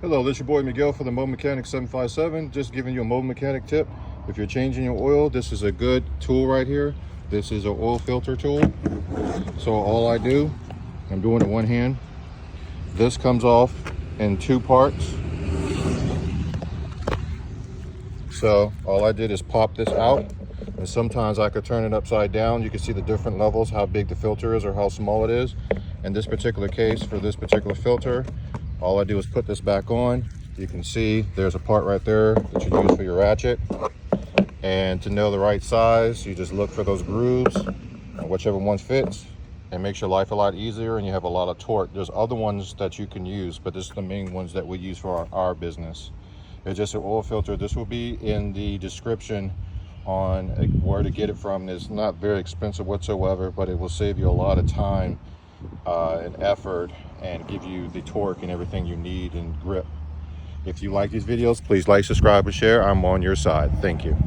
Hello, this is your boy Miguel for the Mobile Mechanic 757. Just giving you a mobile mechanic tip. If you're changing your oil, this is a good tool right here. This is an oil filter tool. So all I do, I'm doing it one hand. This comes off in two parts. So all I did is pop this out, and sometimes I could turn it upside down. You can see the different levels, how big the filter is or how small it is. In this particular case, for this particular filter, all I do is put this back on. You can see there's a part right there that you use for your ratchet. And to know the right size, you just look for those grooves, and whichever one fits, and makes your life a lot easier and you have a lot of torque. There's other ones that you can use, but this is the main ones that we use for our business. It's just an oil filter. This will be in the description on where to get it from. It's not very expensive whatsoever, but it will save you a lot of time and effort and give you the torque and everything you need and grip. If you like these videos, please like, subscribe, and share. I'm on your side. Thank you.